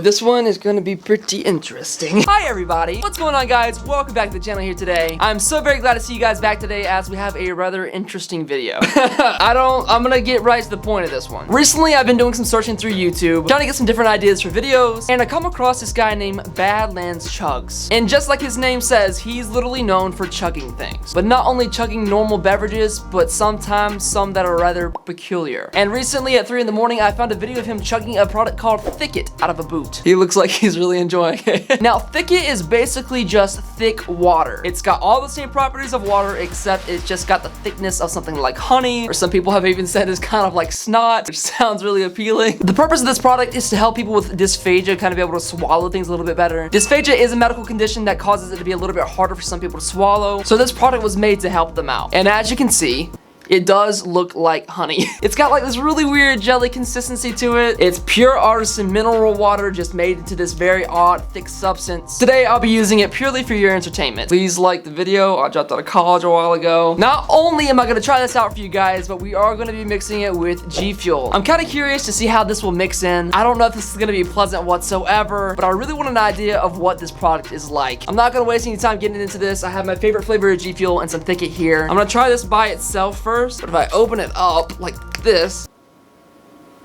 This one is gonna be pretty interesting. Hi everybody, what's going on guys? Welcome back to the channel here today. I'm so very glad to see you guys back today as we have a rather interesting video. I'm gonna get right to the point of this one. Recently I've been doing some searching through YouTube, trying to get some different ideas for videos, and I come across this guy named Badlands Chugs. And just like his name says, he's literally known for chugging things. But not only chugging normal beverages, but sometimes some that are rather peculiar. And recently at 3 in the morning, I found a video of him chugging a product called Thickit out of a boot. He looks like he's really enjoying it. Now, Thickit is basically just thick water. It's got all the same properties of water, except it's just got the thickness of something like honey, or some people have even said it's kind of like snot, which sounds really appealing. The purpose of this product is to help people with dysphagia kind of be able to swallow things a little bit better. Dysphagia is a medical condition that causes it to be a little bit harder for some people to swallow, so this product was made to help them out. And as you can see, it does look like honey. It's got like this really weird jelly consistency to it. It's pure artisan mineral water just made into this very odd thick substance. Today I'll be using it purely for your entertainment. Please like the video. I dropped out of college a while ago. Not only am I gonna try this out for you guys, but we are gonna be mixing it with GFUEL. I'm kind of curious to see how this will mix in. I don't know if this is gonna be pleasant whatsoever, but I really want an idea of what this product is like. I'm not gonna waste any time getting into this. I have my favorite flavor of GFUEL and some Thickit here. I'm gonna try this by itself first. But if I open it up like this,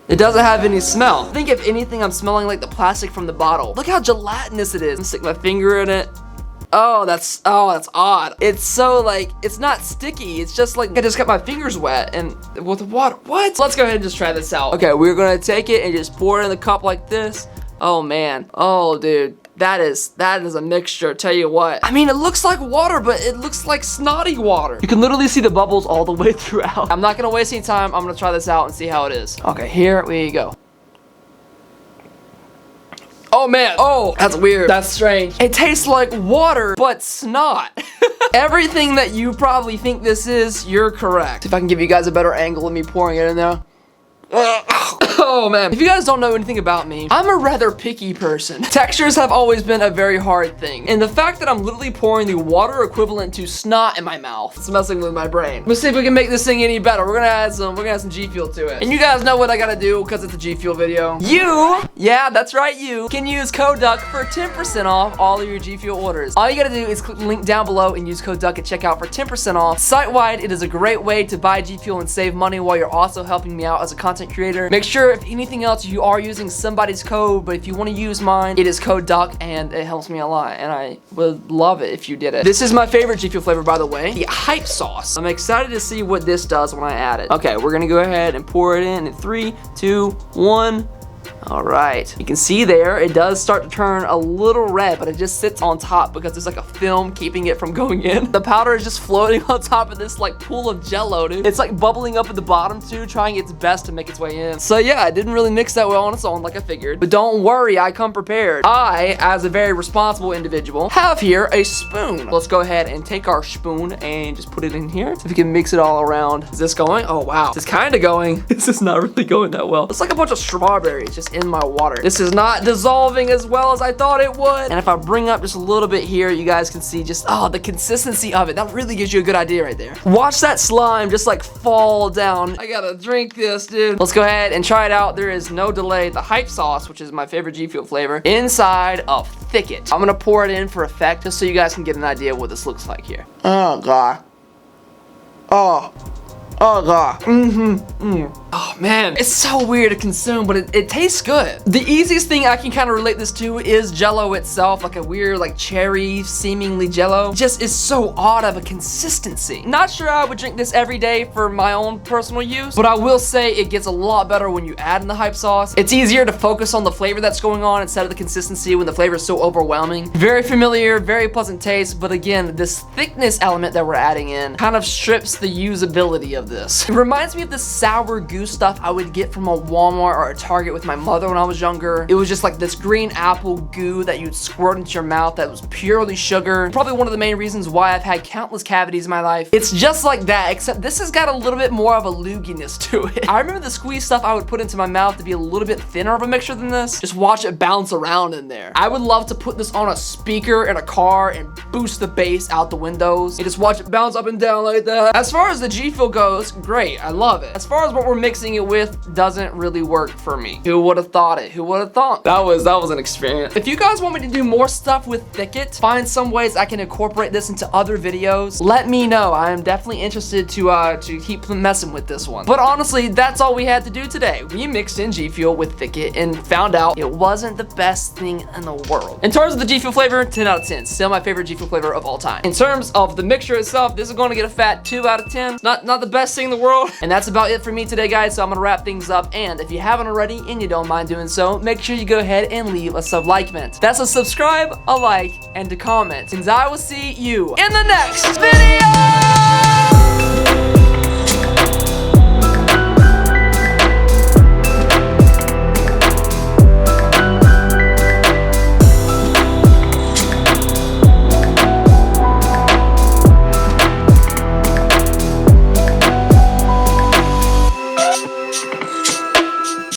it doesn't have any smell. I think if anything, I'm smelling like the plastic from the bottle. Look how gelatinous it is. I'm stick my finger in it. Oh, that's odd. It's so like, it's not sticky. It's just like, I just got my fingers wet and with water. What? Let's go ahead and just try this out. Okay, we're gonna take it and just pour it in the cup like this. Oh man. Oh dude. That is a mixture, tell you what. I mean, it looks like water, but it looks like snotty water. You can literally see the bubbles all the way throughout. I'm not gonna waste any time. I'm gonna try this out and see how it is. Okay, here we go. Oh man, oh, that's weird. That's strange. It tastes like water, but snot. Everything that you probably think this is, you're correct. See if I can give you guys a better angle of me pouring it in there. Oh man, if you guys don't know anything about me, I'm a rather picky person. Textures have always been a very hard thing, and the fact that I'm literally pouring the water equivalent to snot in my mouth, it's messing with my brain. Let's see if we can make this thing any better. We're gonna add some GFUEL to it. And you guys know what I gotta do because it's a GFUEL video. Yeah, that's right, you can use code DUCK for 10% off all of your GFUEL orders. All you gotta do is click the link down below and use code DUCK at checkout for 10% off. Site-wide, it is a great way to buy GFUEL and save money while you're also helping me out as a content creator. Make sure, if anything else, you are using somebody's code, but if you want to use mine, it is code DUCK, and it helps me a lot, and I would love it if you did it. This is my favorite GFUEL flavor, by the way, the hype sauce. I'm excited to see what this does when I add it. Okay, we're gonna go ahead and pour it in 3, 2, 1. All right, you can see there, it does start to turn a little red, but it just sits on top because there's like a film keeping it from going in. The powder is just floating on top of this like pool of jello, dude. It's like bubbling up at the bottom too, trying its best to make its way in. So yeah, it didn't really mix that well on its own like I figured. But don't worry, I come prepared. I, as a very responsible individual, have here a spoon. Let's go ahead and take our spoon and just put it in here. So if we can mix it all around. Is this going? Oh wow, it's kind of going. This is not really going that well. It's like a bunch of strawberries just in my water. This is not dissolving as well as I thought it would. And if I bring up just a little bit here, you guys can see just, oh, the consistency of it. That really gives you a good idea right there. Watch that slime just like fall down. I gotta drink this, dude. Let's go ahead and try it out. There is no delay. The hype sauce, which is my favorite GFUEL flavor, inside of Thickit. I'm gonna pour it in for effect just so you guys can get an idea of what this looks like here. Oh god. Oh god. Oh man, it's so weird to consume, but it tastes good. The easiest thing I can kind of relate this to is jello itself, like a weird like cherry seemingly jello. Just is so odd of a consistency. Not sure I would drink this every day for my own personal use, but I will say it gets a lot better when you add in the hype sauce. It's easier to focus on the flavor that's going on instead of the consistency when the flavor is so overwhelming. Very familiar, very pleasant taste, but again, this thickness element that we're adding in kind of strips the usability of this. It reminds me of the sour goo stuff I would get from a Walmart or a Target with my mother when I was younger. It was just like this green apple goo that you'd squirt into your mouth that was purely sugar. Probably one of the main reasons why I've had countless cavities in my life. It's just like that, except this has got a little bit more of a looginess to it. I remember the squeeze stuff I would put into my mouth to be a little bit thinner of a mixture than this. Just watch it bounce around in there. I would love to put this on a speaker in a car and boost the bass out the windows and just watch it bounce up and down like that. As far as the GFUEL goes, great, I love it. As far as what we're mixing mixing it with doesn't really work for me. Who would have thought it? Who would have thought? That was an experience. If you guys want me to do more stuff with Thickit, find some ways I can incorporate this into other videos, let me know. I am definitely interested to keep messing with this one. But honestly, that's all we had to do today. We mixed in GFUEL with Thickit and found out it wasn't the best thing in the world. In terms of the GFUEL flavor, 10 out of 10. Still my favorite GFUEL flavor of all time. In terms of the mixture itself, this is going to get a fat 2 out of 10. Not the best thing in the world. And that's about it for me today, guys. So I'm gonna wrap things up. And if you haven't already and you don't mind doing so, make sure you go ahead and leave a sub-like-ment. That's a subscribe, a like, and a comment. And I will see you in the next video!